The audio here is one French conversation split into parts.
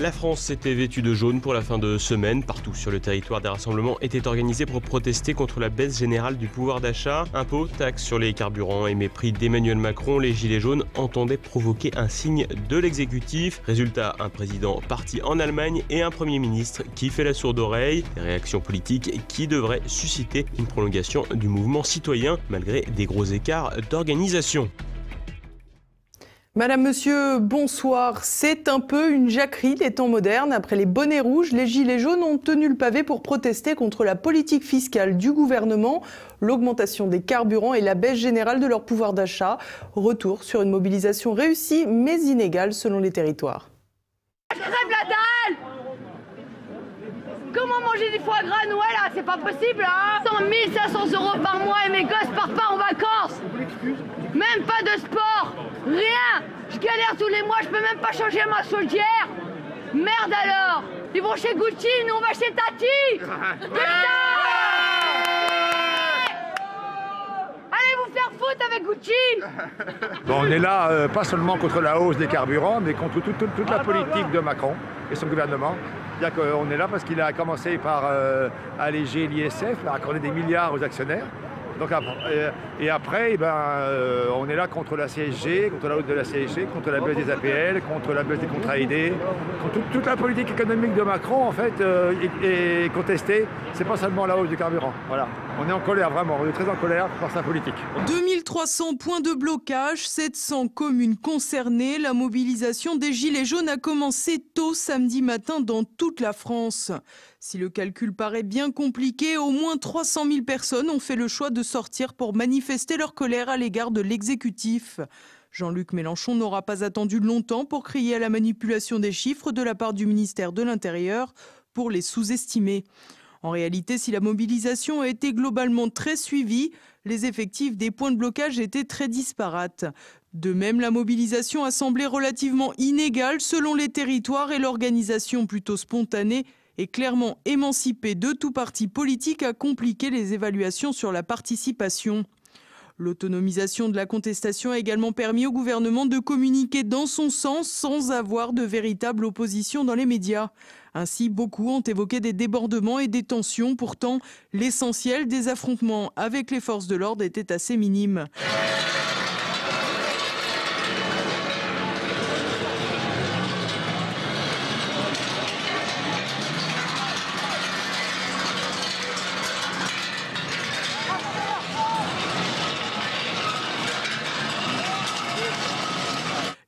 La France s'était vêtue de jaune pour la fin de semaine. Partout sur le territoire, des rassemblements étaient organisés pour protester contre la baisse générale du pouvoir d'achat. Impôts, taxes sur les carburants et mépris d'Emmanuel Macron, les gilets jaunes entendaient provoquer un signe de l'exécutif. Résultat, un président parti en Allemagne et un premier ministre qui fait la sourde oreille. Des réactions politiques qui devraient susciter une prolongation du mouvement citoyen malgré des gros écarts d'organisation. Madame, monsieur, bonsoir. C'est un peu une jacquerie des temps modernes. Après les bonnets rouges, les gilets jaunes ont tenu le pavé pour protester contre la politique fiscale du gouvernement, l'augmentation des carburants et la baisse générale de leur pouvoir d'achat. Retour sur une mobilisation réussie mais inégale selon les territoires. Je crève la dalle! Comment manger du foie gras à Noël là? C'est pas possible hein! 100 500 € par mois et mes gosses partent pas en vacances! Même pas de sport! Rien! Je galère tous les mois, je peux même pas changer ma chaudière! Merde alors! Ils vont chez Gucci, nous on va chez Tati! Putain! Allez vous faire foutre avec Gucci! Bon, on est là pas seulement contre la hausse des carburants, mais contre toute la politique de Macron et son gouvernement. C'est-à-dire qu'on est là parce qu'il a commencé par alléger l'ISF, accorder des milliards aux actionnaires. Donc, et après, on est là contre la CSG, contre la hausse de la CSG, contre la baisse des APL, contre la baisse des contrats aidés. Toute la politique économique de Macron, en fait, est contestée. C'est pas seulement la hausse du carburant. Voilà. On est en colère, vraiment. On est très en colère par sa politique. 2300 points de blocage, 700 communes concernées. La mobilisation des Gilets jaunes a commencé tôt samedi matin dans toute la France. Si le calcul paraît bien compliqué, au moins 300 000 personnes ont fait le choix de sortir pour manifester leur colère à l'égard de l'exécutif. Jean-Luc Mélenchon n'aura pas attendu longtemps pour crier à la manipulation des chiffres de la part du ministère de l'Intérieur pour les sous-estimer. En réalité, si la mobilisation a été globalement très suivie, les effectifs des points de blocage étaient très disparates. De même, la mobilisation a semblé relativement inégale selon les territoires et l'organisation plutôt spontanée et clairement émancipée de tout parti politique a compliqué les évaluations sur la participation. L'autonomisation de la contestation a également permis au gouvernement de communiquer dans son sens sans avoir de véritable opposition dans les médias. Ainsi, beaucoup ont évoqué des débordements et des tensions. Pourtant, l'essentiel des affrontements avec les forces de l'ordre était assez minime.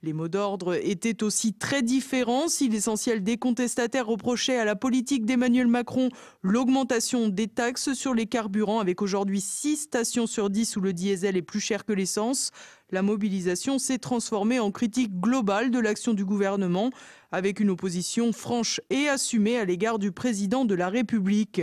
Les mots d'ordre étaient aussi très différents. Si l'essentiel des contestataires reprochait à la politique d'Emmanuel Macron l'augmentation des taxes sur les carburants, avec aujourd'hui 6 stations sur 10 où le diesel est plus cher que l'essence, la mobilisation s'est transformée en critique globale de l'action du gouvernement, avec une opposition franche et assumée à l'égard du président de la République.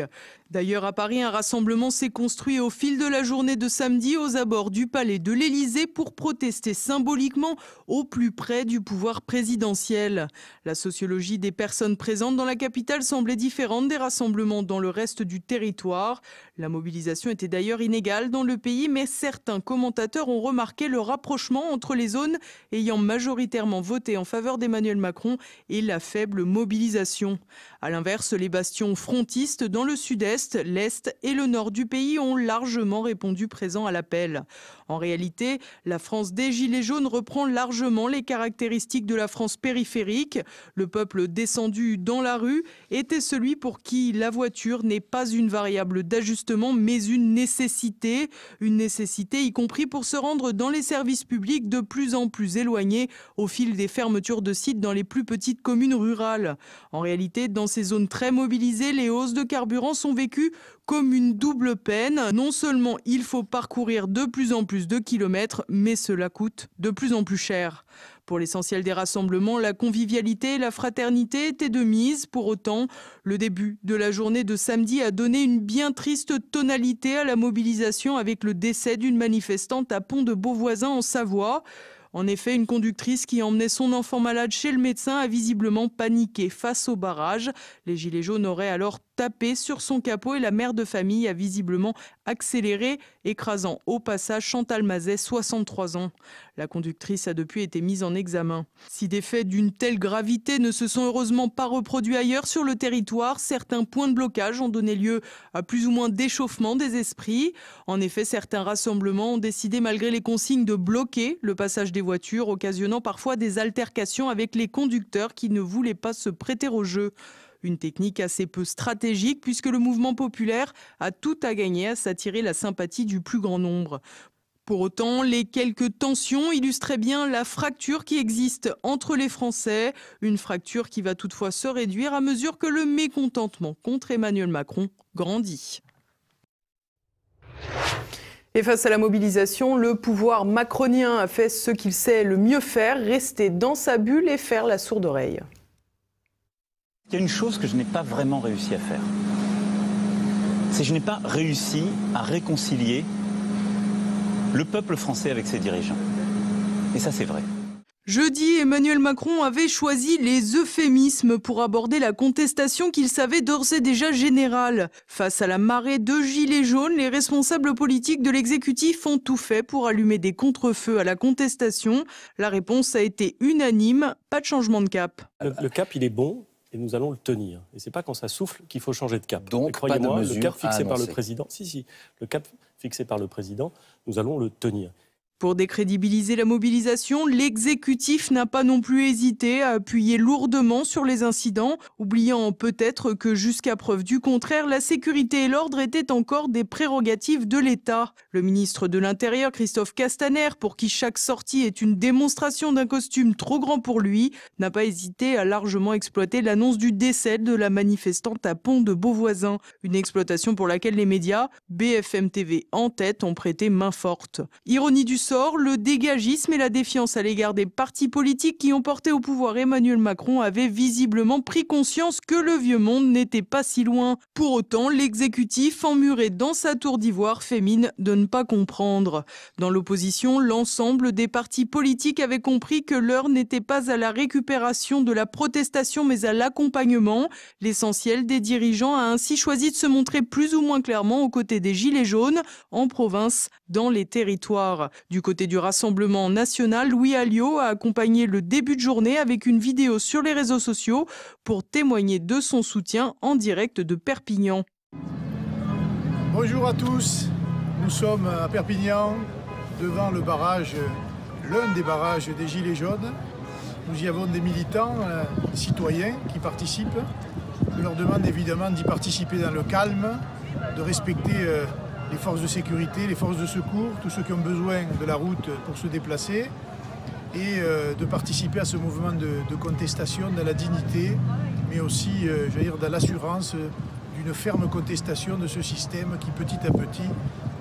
D'ailleurs, à Paris, un rassemblement s'est construit au fil de la journée de samedi aux abords du palais de l'Élysée pour protester symboliquement au plus près du pouvoir présidentiel. La sociologie des personnes présentes dans la capitale semblait différente des rassemblements dans le reste du territoire. La mobilisation était d'ailleurs inégale dans le pays, mais certains commentateurs ont remarqué le rapprochement entre les zones ayant majoritairement voté en faveur d'Emmanuel Macron et la faible mobilisation. A l'inverse, les bastions frontistes dans le sud-est, l'est et le nord du pays ont largement répondu présents à l'appel. En réalité, la France des Gilets jaunes reprend largement les caractéristiques de la France périphérique. Le peuple descendu dans la rue était celui pour qui la voiture n'est pas une variable d'ajustement mais une nécessité. Une nécessité y compris pour se rendre dans les services publics de plus en plus éloignés au fil des fermetures de sites dans les plus petites communes rurales. En réalité, dans ces zones très mobilisées, les hausses de carburant sont vécues comme une double peine. Non seulement il faut parcourir de plus en plus de kilomètres, mais cela coûte de plus en plus cher. Pour l'essentiel des rassemblements, la convivialité et la fraternité étaient de mise. Pour autant, le début de la journée de samedi a donné une bien triste tonalité à la mobilisation avec le décès d'une manifestante à Pont-de-Beauvoisin en Savoie. En effet, une conductrice qui emmenait son enfant malade chez le médecin a visiblement paniqué face au barrage. Les Gilets jaunes auraient alors tapé sur son capot et la mère de famille a visiblement accéléré, écrasant au passage Chantal Mazet, 63 ans. La conductrice a depuis été mise en examen. Si des faits d'une telle gravité ne se sont heureusement pas reproduits ailleurs sur le territoire, certains points de blocage ont donné lieu à plus ou moins d'échauffement des esprits. En effet, certains rassemblements ont décidé, malgré les consignes, de bloquer le passage des voitures, occasionnant parfois des altercations avec les conducteurs qui ne voulaient pas se prêter au jeu. Une technique assez peu stratégique puisque le mouvement populaire a tout à gagner à s'attirer la sympathie du plus grand nombre. Pour autant, les quelques tensions illustraient bien la fracture qui existe entre les Français, une fracture qui va toutefois se réduire à mesure que le mécontentement contre Emmanuel Macron grandit. Et face à la mobilisation, le pouvoir macronien a fait ce qu'il sait le mieux faire, rester dans sa bulle et faire la sourde oreille. Il y a une chose que je n'ai pas vraiment réussi à faire. C'est que je n'ai pas réussi à réconcilier le peuple français avec ses dirigeants. Et ça, c'est vrai. Jeudi, Emmanuel Macron avait choisi les euphémismes pour aborder la contestation qu'il savait d'ores et déjà générale. Face à la marée de gilets jaunes, les responsables politiques de l'exécutif ont tout fait pour allumer des contre-feux à la contestation. La réponse a été unanime, pas de changement de cap. Le cap, il est bon. Et nous allons le tenir. Et c'est pas quand ça souffle qu'il faut changer de cap. Donc, croyez-moi, le cap fixé par le annoncer. président, le cap fixé par le président, nous allons le tenir. Pour décrédibiliser la mobilisation, l'exécutif n'a pas non plus hésité à appuyer lourdement sur les incidents, oubliant peut-être que jusqu'à preuve du contraire, la sécurité et l'ordre étaient encore des prérogatives de l'État. Le ministre de l'Intérieur, Christophe Castaner, pour qui chaque sortie est une démonstration d'un costume trop grand pour lui, n'a pas hésité à largement exploiter l'annonce du décès de la manifestante à Pont-de-Beauvoisin. Une exploitation pour laquelle les médias, BFM TV en tête, ont prêté main forte. Ironie du sort, le dégagisme et la défiance à l'égard des partis politiques qui ont porté au pouvoir Emmanuel Macron avaient visiblement pris conscience que le vieux monde n'était pas si loin. Pour autant, l'exécutif, emmuré dans sa tour d'ivoire, fait mine de ne pas comprendre. Dans l'opposition, l'ensemble des partis politiques avaient compris que l'heure n'était pas à la récupération de la protestation mais à l'accompagnement. L'essentiel des dirigeants a ainsi choisi de se montrer plus ou moins clairement aux côtés des Gilets jaunes, en province, dans les territoires. Du côté du Rassemblement national, Louis Alliot a accompagné le début de journée avec une vidéo sur les réseaux sociaux pour témoigner de son soutien en direct de Perpignan. Bonjour à tous, nous sommes à Perpignan devant le barrage, l'un des barrages des Gilets jaunes. Nous y avons des militants, citoyens qui participent. Je leur demande évidemment d'y participer dans le calme, de respecter les forces de sécurité, les forces de secours, tous ceux qui ont besoin de la route pour se déplacer et de participer à ce mouvement de contestation dans la dignité, mais aussi dans l'assurance d'une ferme contestation de ce système qui petit à petit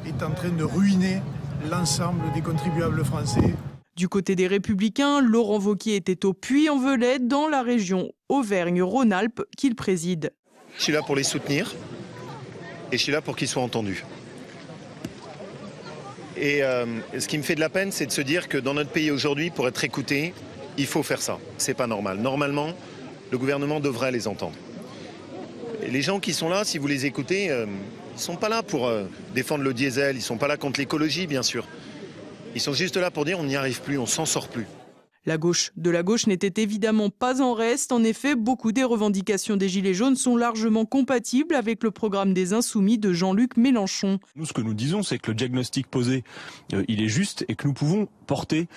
est en train de ruiner l'ensemble des contribuables français. Du côté des Républicains, Laurent Wauquiez était au Puy-en-Velay dans la région Auvergne-Rhône-Alpes qu'il préside. Je suis là pour les soutenir et je suis là pour qu'ils soient entendus. Et ce qui me fait de la peine, c'est de se dire que dans notre pays aujourd'hui, pour être écouté, il faut faire ça. C'est pas normal. Normalement, le gouvernement devrait les entendre. Et les gens qui sont là, si vous les écoutez, ils sont pas là pour défendre le diesel, ils sont pas là contre l'écologie, bien sûr. Ils sont juste là pour dire on n'y arrive plus, on s'en sort plus. La gauche n'était évidemment pas en reste. En effet, beaucoup des revendications des Gilets jaunes sont largement compatibles avec le programme des Insoumis de Jean-Luc Mélenchon. Nous, ce que nous disons, c'est que le diagnostic posé, il est juste et que nous pouvons porter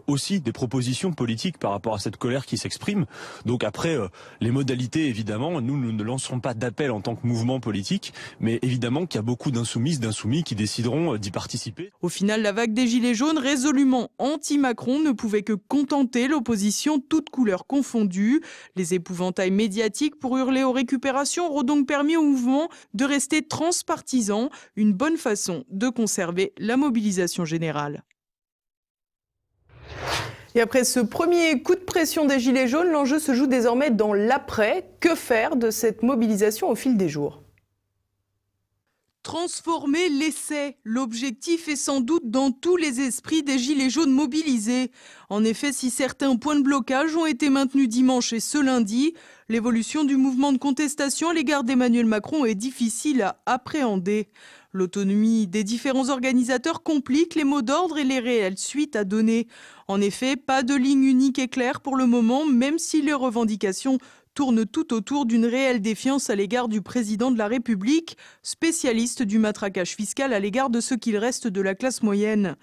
aussi des propositions politiques par rapport à cette colère qui s'exprime. Donc après, les modalités, évidemment, nous ne lancerons pas d'appel en tant que mouvement politique, mais évidemment qu'il y a beaucoup d'insoumises, d'insoumis qui décideront d'y participer. Au final, la vague des Gilets jaunes, résolument anti-Macron, ne pouvait que contenter l'opposition, toutes couleurs confondues. Les épouvantails médiatiques pour hurler aux récupérations auront donc permis au mouvement de rester transpartisan, une bonne façon de conserver la mobilisation générale. Et après ce premier coup de pression des Gilets jaunes, l'enjeu se joue désormais dans l'après. Que faire de cette mobilisation au fil des jours ? Transformer l'essai, l'objectif est sans doute dans tous les esprits des gilets jaunes mobilisés. En effet, si certains points de blocage ont été maintenus dimanche et ce lundi, l'évolution du mouvement de contestation à l'égard d'Emmanuel Macron est difficile à appréhender. L'autonomie des différents organisateurs complique les mots d'ordre et les réelles suites à donner. En effet, pas de ligne unique et claire pour le moment, même si les revendications tourne tout autour d'une réelle défiance à l'égard du président de la République, spécialiste du matraquage fiscal à l'égard de ce qu'il reste de la classe moyenne.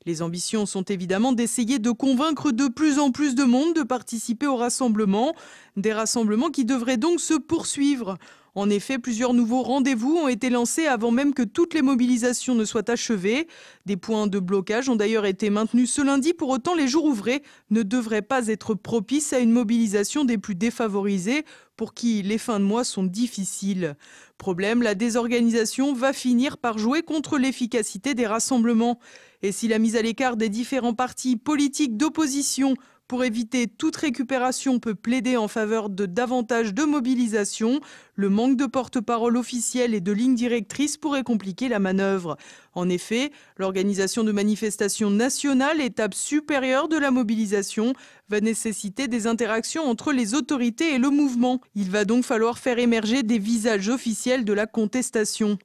Les ambitions sont évidemment d'essayer de convaincre de plus en plus de monde de participer au rassemblement, des rassemblements qui devraient donc se poursuivre. En effet, plusieurs nouveaux rendez-vous ont été lancés avant même que toutes les mobilisations ne soient achevées. Des points de blocage ont d'ailleurs été maintenus ce lundi. Pour autant, les jours ouvrés ne devraient pas être propices à une mobilisation des plus défavorisés, pour qui les fins de mois sont difficiles. Problème, la désorganisation va finir par jouer contre l'efficacité des rassemblements. Et si la mise à l'écart des différents partis politiques d'opposition pour éviter toute récupération peut plaider en faveur de davantage de mobilisation, le manque de porte-parole officiel et de ligne directrice pourrait compliquer la manœuvre. En effet, l'organisation de manifestations nationales, étape supérieure de la mobilisation, va nécessiter des interactions entre les autorités et le mouvement. Il va donc falloir faire émerger des visages officiels de la contestation.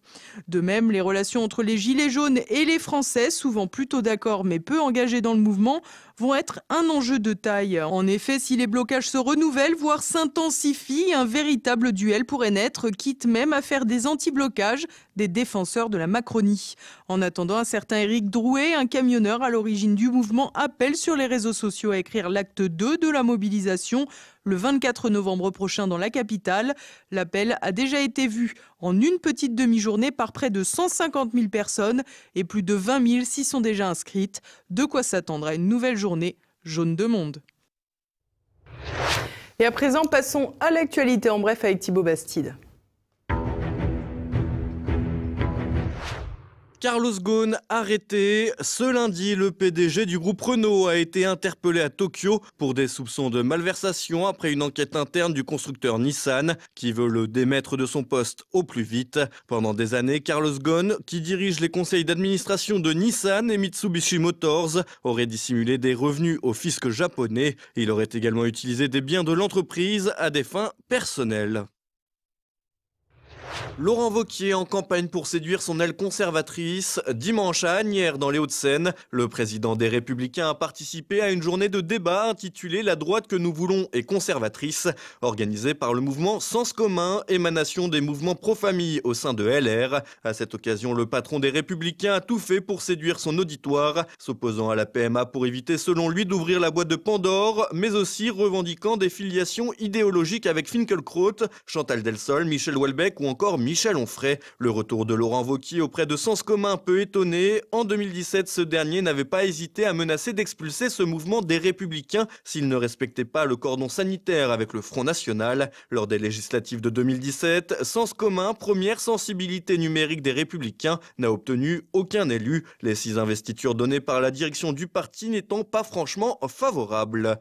De même, les relations entre les Gilets jaunes et les Français, souvent plutôt d'accord mais peu engagés dans le mouvement, vont être un enjeu de taille. En effet, si les blocages se renouvellent, voire s'intensifient, un véritable duel pourrait naître, quitte même à faire des anti-blocages des défenseurs de la Macronie. En attendant, un certain Éric Drouet, un camionneur à l'origine du mouvement, appelle sur les réseaux sociaux à écrire l'acte 2 de la mobilisation le 24 novembre prochain dans la capitale. L'appel a déjà été vu en une petite demi-journée par près de 150 000 personnes et plus de 20 000 s'y sont déjà inscrites. De quoi s'attendre à une nouvelle journée jaune de monde. Et à présent, passons à l'actualité en bref avec Thibaut Bastide. Carlos Ghosn arrêté. Ce lundi, le PDG du groupe Renault a été interpellé à Tokyo pour des soupçons de malversation après une enquête interne du constructeur Nissan qui veut le démettre de son poste au plus vite. Pendant des années, Carlos Ghosn, qui dirige les conseils d'administration de Nissan et Mitsubishi Motors, aurait dissimulé des revenus au fisc japonais. Il aurait également utilisé des biens de l'entreprise à des fins personnelles. Laurent Wauquiez en campagne pour séduire son aile conservatrice. Dimanche à Asnières, dans les Hauts-de-Seine, le président des Républicains a participé à une journée de débat intitulée « La droite que nous voulons est conservatrice », organisée par le mouvement Sens commun, émanation des mouvements pro-famille au sein de LR. À cette occasion, le patron des Républicains a tout fait pour séduire son auditoire, s'opposant à la PMA pour éviter, selon lui, d'ouvrir la boîte de Pandore, mais aussi revendiquant des filiations idéologiques avec Finkielkraut, Chantal Delsol, Michel Houellebecq ou encore Michel Onfray. Le retour de Laurent Wauquiez auprès de Sens commun peut étonner. En 2017, ce dernier n'avait pas hésité à menacer d'expulser ce mouvement des Républicains s'il ne respectait pas le cordon sanitaire avec le Front National. Lors des législatives de 2017, Sens commun, première sensibilité numérique des Républicains, n'a obtenu aucun élu, les 6 investitures données par la direction du parti n'étant pas franchement favorables.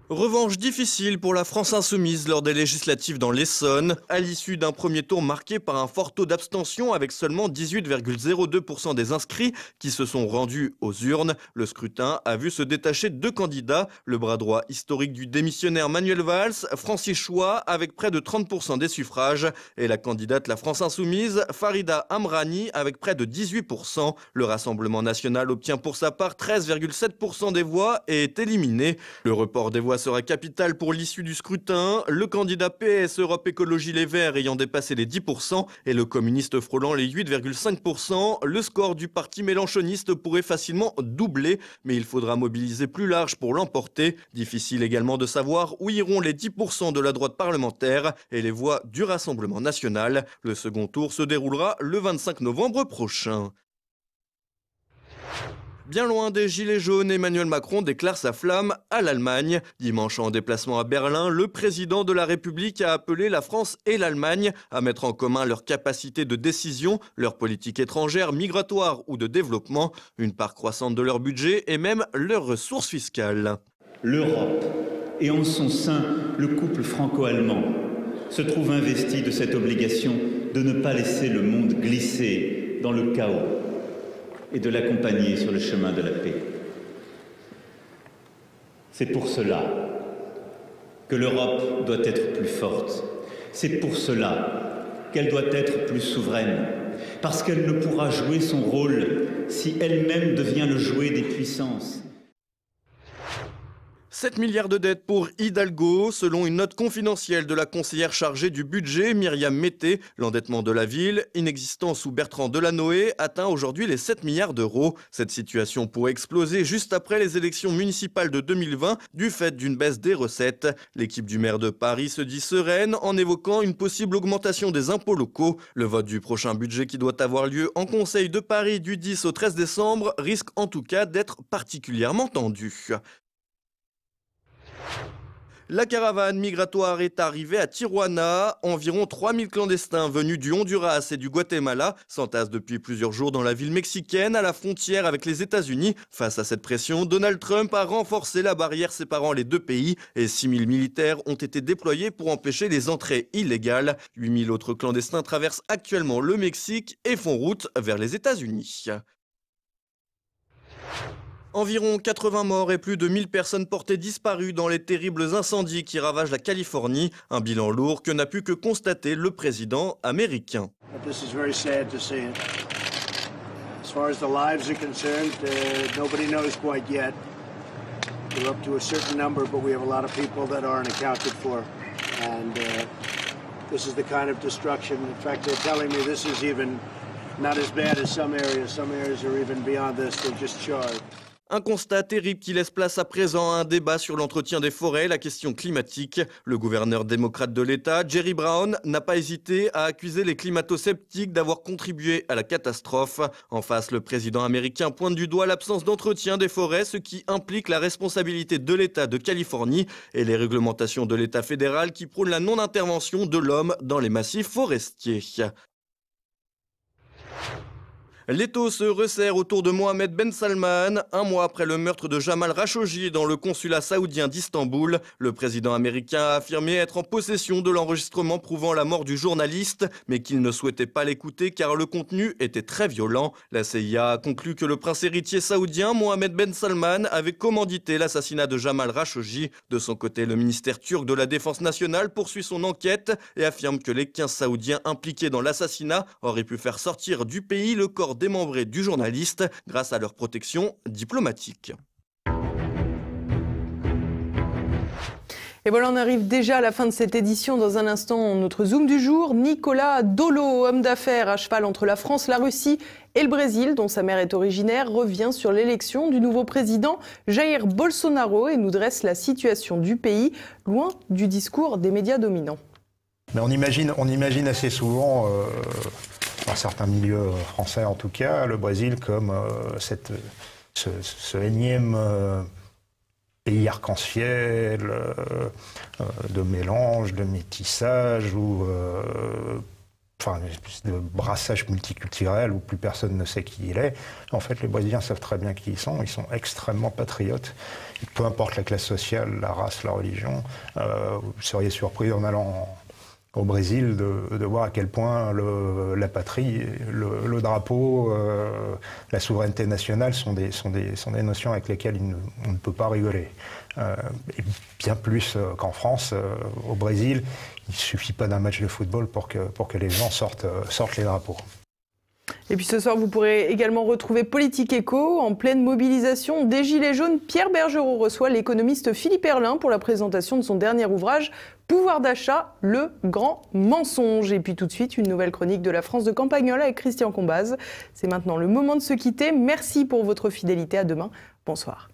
Revanche difficile pour la France insoumise lors des législatives dans l'Essonne, à l'issue d'un premier tour marqué par un fort taux d'abstention avec seulement 18,02% des inscrits qui se sont rendus aux urnes. Le scrutin a vu se détacher 2 candidats, le bras droit historique du démissionnaire Manuel Valls, Francis Choix avec près de 30% des suffrages, et la candidate La France insoumise, Farida Amrani avec près de 18%. Le Rassemblement national obtient pour sa part 13,7% des voix et est éliminé. Le report des voix sera capital pour l'issue du scrutin. Le candidat PS Europe Écologie Les Verts ayant dépassé les 10% et le communiste frôlant les 8,5%, le score du parti mélenchoniste pourrait facilement doubler, mais il faudra mobiliser plus large pour l'emporter. Difficile également de savoir où iront les 10% de la droite parlementaire et les voix du Rassemblement national. Le second tour se déroulera le 25 novembre prochain. Bien loin des gilets jaunes, Emmanuel Macron déclare sa flamme à l'Allemagne. Dimanche, en déplacement à Berlin, le président de la République a appelé la France et l'Allemagne à mettre en commun leurs capacités de décision, leur politique étrangère, migratoire ou de développement, une part croissante de leur budget et même leurs ressources fiscales. L'Europe et en son sein le couple franco-allemand se trouvent investis de cette obligation de ne pas laisser le monde glisser dans le chaos et de l'accompagner sur le chemin de la paix. C'est pour cela que l'Europe doit être plus forte. C'est pour cela qu'elle doit être plus souveraine, parce qu'elle ne pourra jouer son rôle si elle-même devient le jouet des puissances. 7 milliards de dettes pour Hidalgo. Selon une note confidentielle de la conseillère chargée du budget, Myriam Mété, l'endettement de la ville, inexistant sous Bertrand Delanoë, atteint aujourd'hui les 7 milliards d'euros. Cette situation pourrait exploser juste après les élections municipales de 2020 du fait d'une baisse des recettes. L'équipe du maire de Paris se dit sereine en évoquant une possible augmentation des impôts locaux. Le vote du prochain budget qui doit avoir lieu en Conseil de Paris du 10 au 13 décembre risque en tout cas d'être particulièrement tendu. La caravane migratoire est arrivée à Tijuana. Environ 3000 clandestins venus du Honduras et du Guatemala s'entassent depuis plusieurs jours dans la ville mexicaine, à la frontière avec les États-Unis. Face à cette pression, Donald Trump a renforcé la barrière séparant les deux pays et 6000 militaires ont été déployés pour empêcher les entrées illégales. 8000 autres clandestins traversent actuellement le Mexique et font route vers les États-Unis. Environ 80 morts et plus de 1000 personnes portées disparues dans les terribles incendies qui ravagent la Californie. Un bilan lourd que n'a pu que constater le président américain. This is very sad to see it. As far as the lives are concerned, nobody knows quite yet. We're up to a certain number, but we have a lot of people that aren't accounted for. And this is the kind of destruction. In fact, they're telling me this is even not as bad as some areas. Some areas are even beyond this. They're just charred. Un constat terrible qui laisse place à présent à un débat sur l'entretien des forêts, la question climatique. Le gouverneur démocrate de l'État, Jerry Brown, n'a pas hésité à accuser les climato-sceptiques d'avoir contribué à la catastrophe. En face, le président américain pointe du doigt l'absence d'entretien des forêts, ce qui implique la responsabilité de l'État de Californie et les réglementations de l'État fédéral qui prônent la non-intervention de l'homme dans les massifs forestiers. L'étau se resserre autour de Mohamed Ben Salman. Un mois après le meurtre de Jamal Khashoggi dans le consulat saoudien d'Istanbul, le président américain a affirmé être en possession de l'enregistrement prouvant la mort du journaliste, mais qu'il ne souhaitait pas l'écouter car le contenu était très violent. La CIA a conclu que le prince héritier saoudien Mohamed Ben Salman avait commandité l'assassinat de Jamal Khashoggi. De son côté, le ministère turc de la Défense nationale poursuit son enquête et affirme que les 15 Saoudiens impliqués dans l'assassinat auraient pu faire sortir du pays le corps démembré du journaliste grâce à leur protection diplomatique. Et voilà, on arrive déjà à la fin de cette édition. Dans un instant, notre Zoom du jour. Nicolas Dolo, homme d'affaires à cheval entre la France, la Russie et le Brésil, dont sa mère est originaire, revient sur l'élection du nouveau président Jair Bolsonaro et nous dresse la situation du pays, loin du discours des médias dominants. Mais on imagine assez souvent, dans certains milieux français en tout cas, le Brésil comme ce énième pays arc-en-ciel de mélange, de métissage ou une espèce de brassage multiculturel où plus personne ne sait qui il est. En fait, les Brésiliens savent très bien qui ils sont extrêmement patriotes. Et peu importe la classe sociale, la race, la religion, vous seriez surpris en allant au Brésil de voir à quel point la patrie, le drapeau, la souveraineté nationale sont des notions avec lesquelles on ne peut pas rigoler. Et bien plus qu'en France, au Brésil, il ne suffit pas d'un match de football pour que les gens sortent les drapeaux. Et puis ce soir, vous pourrez également retrouver Politique Éco. En pleine mobilisation des Gilets jaunes, Pierre Bergerot reçoit l'économiste Philippe Herlin pour la présentation de son dernier ouvrage, Pouvoir d'achat, le grand mensonge. Et puis tout de suite, une nouvelle chronique de la France de Campagnol avec Christian Combaz. C'est maintenant le moment de se quitter. Merci pour votre fidélité. À demain. Bonsoir.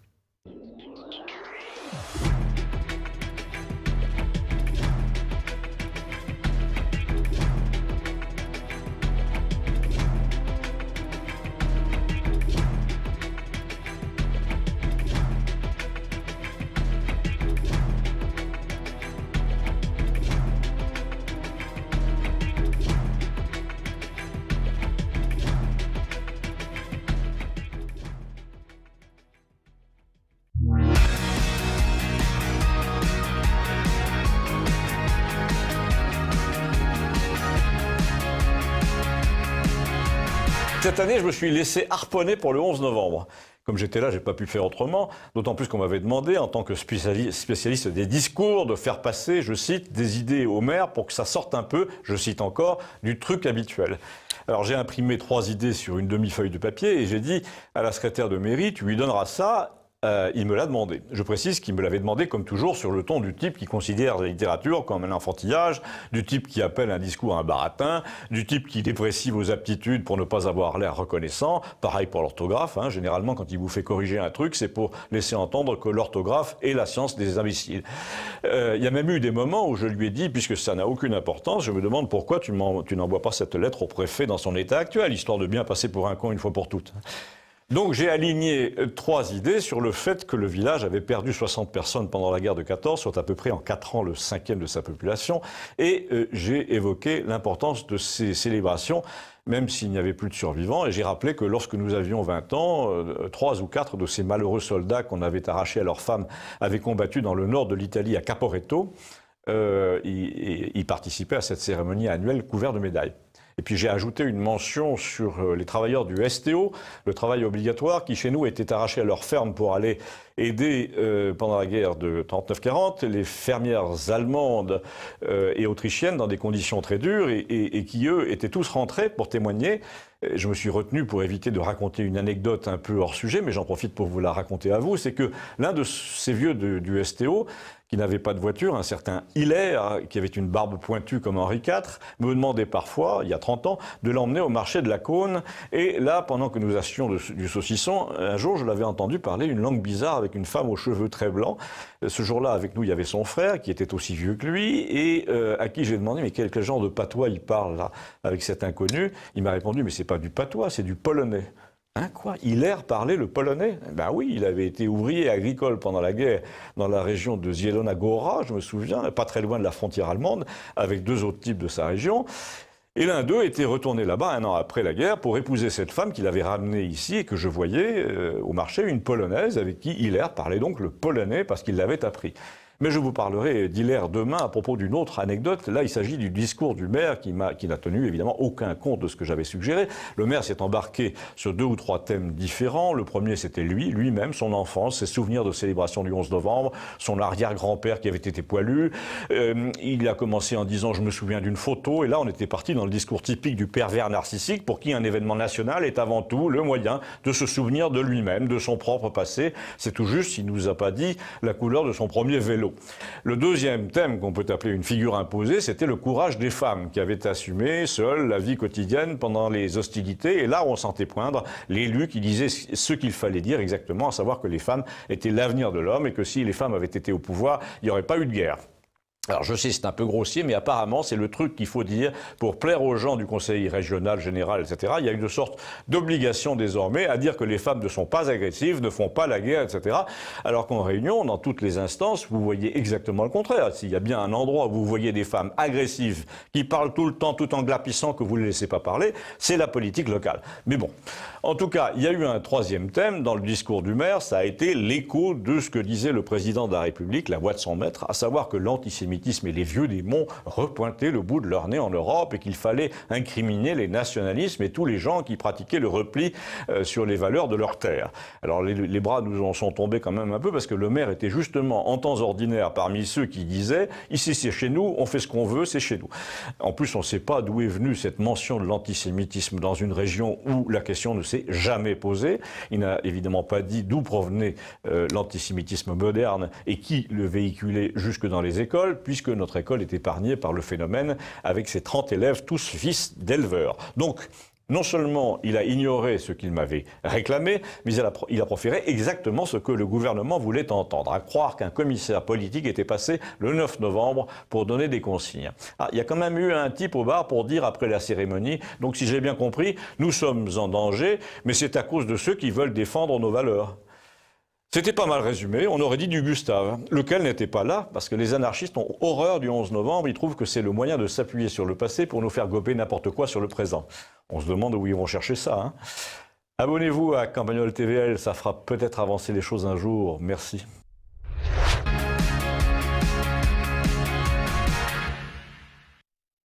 cette année, je me suis laissé harponner pour le 11 novembre. Comme j'étais là, j'ai pas pu faire autrement, d'autant plus qu'on m'avait demandé, en tant que spécialiste des discours, de faire passer, je cite, des idées aux maires pour que ça sorte un peu, je cite encore, du truc habituel. Alors j'ai imprimé 3 idées sur une demi-feuille de papier et j'ai dit à la secrétaire de mairie, tu lui donneras ça. Il me l'a demandé. Je précise qu'il me l'avait demandé, comme toujours, sur le ton du type qui considère la littérature comme un enfantillage, du type qui appelle un discours un baratin, du type qui déprécie vos aptitudes pour ne pas avoir l'air reconnaissant. Pareil pour l'orthographe. Généralement, quand il vous fait corriger un truc, c'est pour laisser entendre que l'orthographe est la science des imbéciles. Il y a même eu des moments où je lui ai dit, puisque ça n'a aucune importance, je me demande pourquoi tu n'envoies pas cette lettre au préfet dans son état actuel, histoire de bien passer pour un con une fois pour toutes. Donc j'ai aligné 3 idées sur le fait que le village avait perdu 60 personnes pendant la guerre de 14, soit à peu près en 4 ans le 5e de sa population, et j'ai évoqué l'importance de ces célébrations, même s'il n'y avait plus de survivants, et j'ai rappelé que lorsque nous avions 20 ans, 3 ou 4 de ces malheureux soldats qu'on avait arrachés à leurs femmes avaient combattu dans le nord de l'Italie à Caporetto. Ils participaient à cette cérémonie annuelle couverte de médailles. Et puis j'ai ajouté une mention sur les travailleurs du STO, le travail obligatoire, qui chez nous étaient arrachés à leur ferme pour aller aider pendant la guerre de 39-40 les fermières allemandes et autrichiennes dans des conditions très dures et qui, eux, étaient tous rentrés pour témoigner. Je me suis retenu pour éviter de raconter une anecdote un peu hors sujet, mais j'en profite pour vous la raconter à vous. C'est que l'un de ces vieux du STO, qui n'avait pas de voiture, un certain Hilaire, qui avait une barbe pointue comme Henri IV, me demandait parfois, il y a 30 ans, de l'emmener au marché de la Cône. Et là, pendant que nous achetions du saucisson, un jour, je l'avais entendu parler une langue bizarre avec une femme aux cheveux très blancs. Ce jour-là, avec nous, il y avait son frère, qui était aussi vieux que lui, et à qui j'ai demandé, mais quel genre de patois il parle là, avec cet inconnu. Il m'a répondu, mais c'est pas du patois, c'est du polonais. Hein, quoi? Hilaire parlait le polonais? Ben oui, il avait été ouvrier agricole pendant la guerre dans la région de Zielona Góra, je me souviens, pas très loin de la frontière allemande, avec 2 autres types de sa région. Et l'un d'eux était retourné là-bas 1 an après la guerre pour épouser cette femme qu'il avait ramenée ici et que je voyais au marché, une Polonaise avec qui Hilaire parlait donc le polonais parce qu'il l'avait appris. Mais je vous parlerai d'Hilaire demain à propos d'une autre anecdote. Là, il s'agit du discours du maire qui n'a tenu évidemment aucun compte de ce que j'avais suggéré. Le maire s'est embarqué sur 2 ou 3 thèmes différents. Le premier, c'était lui-même, son enfance, ses souvenirs de célébration du 11 novembre, son arrière-grand-père qui avait été poilu. Il a commencé en disant « je me souviens d'une photo ». Et là, on était parti dans le discours typique du pervers narcissique pour qui un événement national est avant tout le moyen de se souvenir de lui-même, de son propre passé. C'est tout juste, il ne nous a pas dit la couleur de son premier vélo. Le deuxième thème qu'on peut appeler une figure imposée, c'était le courage des femmes qui avaient assumé seules la vie quotidienne pendant les hostilités. Et là, on sentait poindre l'élu qui disait ce qu'il fallait dire exactement, à savoir que les femmes étaient l'avenir de l'homme et que si les femmes avaient été au pouvoir, il n'y aurait pas eu de guerre. Alors je sais, c'est un peu grossier, mais apparemment c'est le truc qu'il faut dire pour plaire aux gens du conseil régional, général, etc. Il y a une sorte d'obligation désormais à dire que les femmes ne sont pas agressives, ne font pas la guerre, etc. Alors qu'en réunion, dans toutes les instances, vous voyez exactement le contraire. S'il y a bien un endroit où vous voyez des femmes agressives qui parlent tout le temps, tout en glapissant, que vous ne les laissez pas parler, c'est la politique locale. Mais bon, en tout cas, il y a eu un 3e thème dans le discours du maire, ça a été l'écho de ce que disait le président de la République, la voix de son maître, à savoir que l'antisémitisme et les vieux démons repointaient le bout de leur nez en Europe et qu'il fallait incriminer les nationalismes et tous les gens qui pratiquaient le repli sur les valeurs de leur terre. Alors les bras nous en sont tombés quand même un peu parce que le maire était justement en temps ordinaire parmi ceux qui disaient « ici c'est chez nous, on fait ce qu'on veut, c'est chez nous ». En plus, on ne sait pas d'où est venue cette mention de l'antisémitisme dans une région où la question ne s'est jamais posée. Il n'a évidemment pas dit d'où provenait l'antisémitisme moderne et qui le véhiculait jusque dans les écoles, puisque notre école est épargnée par le phénomène avec ses 30 élèves, tous fils d'éleveurs. Donc, non seulement il a ignoré ce qu'il m'avait réclamé, mais il a proféré exactement ce que le gouvernement voulait entendre, à croire qu'un commissaire politique était passé le 9 novembre pour donner des consignes. Ah, il y a quand même eu un type au bar pour dire après la cérémonie, donc si j'ai bien compris, nous sommes en danger, mais c'est à cause de ceux qui veulent défendre nos valeurs. C'était pas mal résumé, on aurait dit du Gustave, lequel n'était pas là, parce que les anarchistes ont horreur du 11 novembre, ils trouvent que c'est le moyen de s'appuyer sur le passé pour nous faire gober n'importe quoi sur le présent. On se demande où ils vont chercher ça, hein. Abonnez-vous à Campagnol TVL, ça fera peut-être avancer les choses un jour, merci.